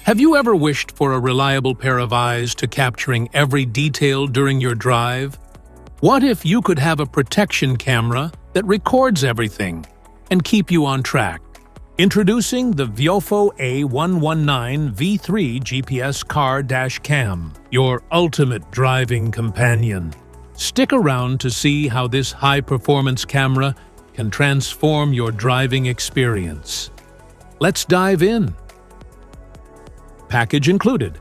Have you ever wished for a reliable pair of eyes to capturing every detail during your drive? What if you could have a protection camera that records everything and keep you on track? Introducing the VIOFO A119 V3 GPS car dash cam, your ultimate driving companion. Stick around to see how this high-performance camera can transform your driving experience. Let's dive in. Package included: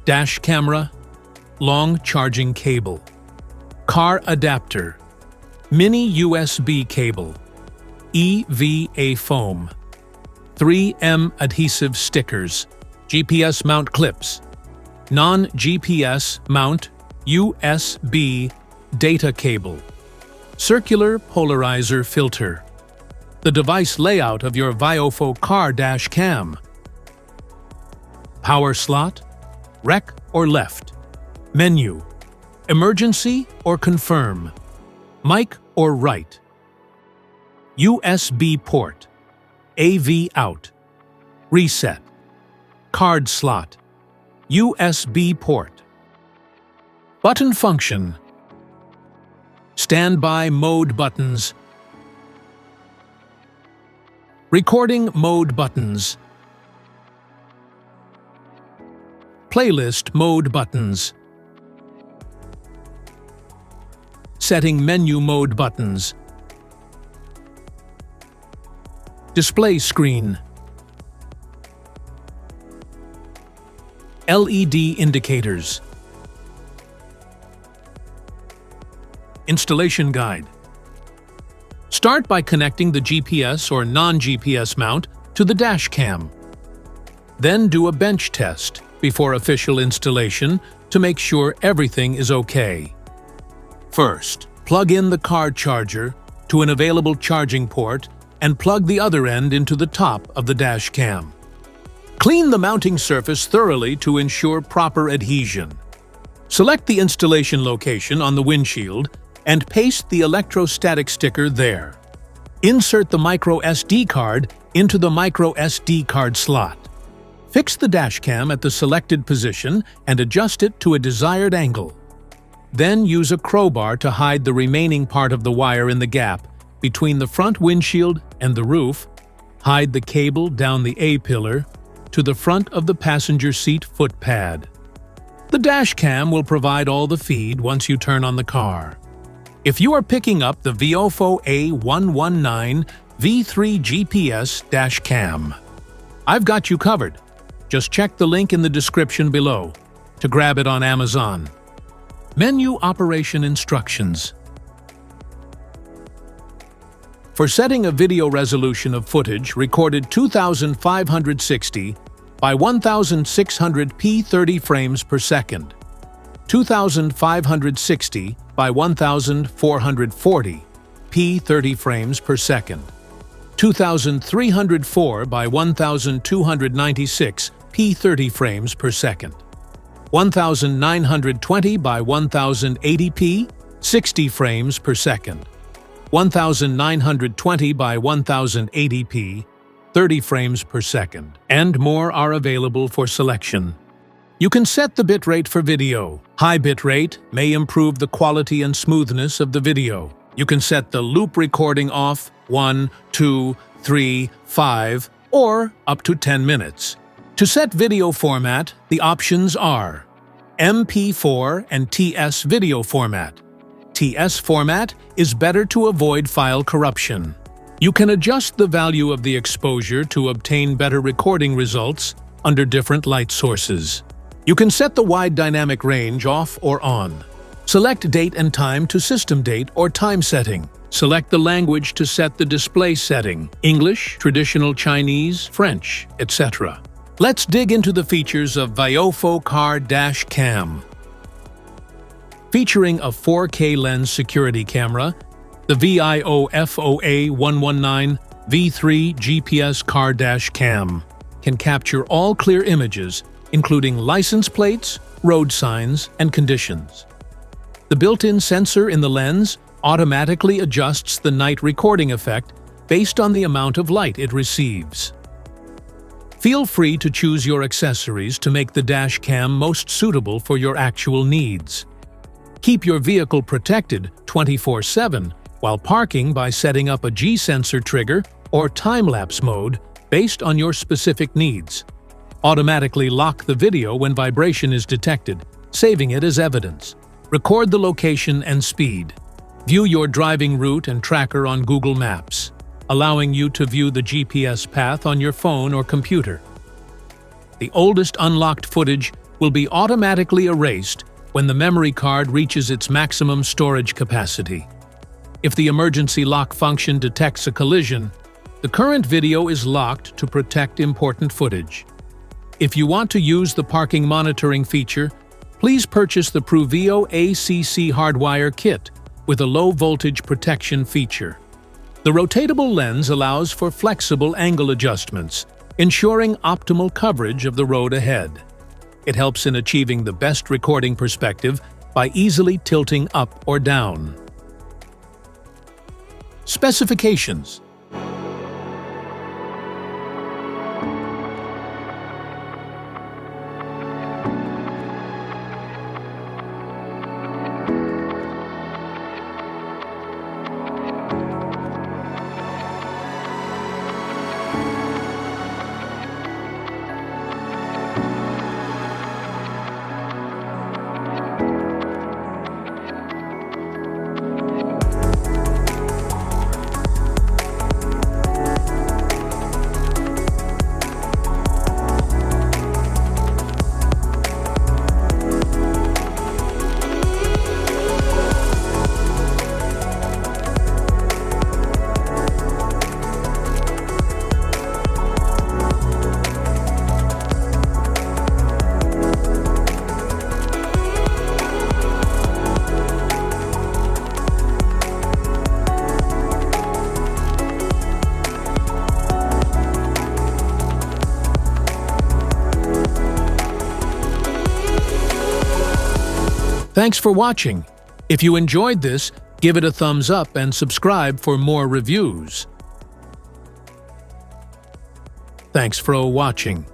dash camera, long charging cable, car adapter, mini USB cable, EVA foam, 3M adhesive stickers, GPS mount clips, non-GPS mount USB data cable, circular polarizer filter, the device layout of your VIOFO car dash cam, power slot, rec or left, menu, emergency or confirm, mic or right, USB port, AV out, reset, card slot, USB port, button function, standby mode buttons, recording mode buttons, playlist mode buttons, setting menu mode buttons, display screen, LED indicators. Installation guide. Start by connecting the GPS or non-GPS mount to the dash cam. Then do a bench test before official installation to make sure everything is okay. First, plug in the car charger to an available charging port and plug the other end into the top of the dash cam. Clean the mounting surface thoroughly to ensure proper adhesion. Select the installation location on the windshield and paste the electrostatic sticker there. Insert the micro SD card into the micro SD card slot. Fix the dash cam at the selected position and adjust it to a desired angle. Then use a crowbar to hide the remaining part of the wire in the gap between the front windshield and the roof. Hide the cable down the A-pillar to the front of the passenger seat foot pad. The dash cam will provide all the feed once you turn on the car. If you are picking up the VIOFO A119 V3 GPS dash cam, I've got you covered. Just check the link in the description below to grab it on Amazon. Menu operation instructions. For setting a video resolution of footage recorded 2560 by 1600p 30 frames per second, 2560 by 1440 p 30 frames per second, 2304 by 1296 p 30 frames per second, 1920 by 1080p 60 frames per second, 1920 by 1080p 30 frames per second, and more are available for selection. You can set the bitrate for video. High bitrate may improve the quality and smoothness of the video. You can set the loop recording off 1, 2, 3, 5, or up to 10 minutes. To set video format, the options are MP4 and TS video format. TS format is better to avoid file corruption. You can adjust the value of the exposure to obtain better recording results under different light sources. You can set the wide dynamic range off or on. Select date and time to system date or time setting. Select the language to set the display setting: English, traditional Chinese, French, etc. Let's dig into the features of VIOFO car dash cam. Featuring a 4K lens security camera, the VIOFO A119 V3 GPS car dash cam can capture all clear images, including license plates, road signs, and conditions. The built-in sensor in the lens automatically adjusts the night recording effect based on the amount of light it receives. Feel free to choose your accessories to make the dash cam most suitable for your actual needs. Keep your vehicle protected 24/7 while parking by setting up a G-sensor trigger or time-lapse mode based on your specific needs. Automatically lock the video when vibration is detected, saving it as evidence. Record the location and speed. View your driving route and tracker on Google Maps, allowing you to view the GPS path on your phone or computer. The oldest unlocked footage will be automatically erased when the memory card reaches its maximum storage capacity. If the emergency lock function detects a collision, the current video is locked to protect important footage. If you want to use the parking monitoring feature, please purchase the VIOFO ACC hardwire kit with a low-voltage protection feature. The rotatable lens allows for flexible angle adjustments, ensuring optimal coverage of the road ahead. It helps in achieving the best recording perspective by easily tilting up or down. Specifications. Thanks for watching. If you enjoyed this, give it a thumbs up and subscribe for more reviews. Thanks for watching.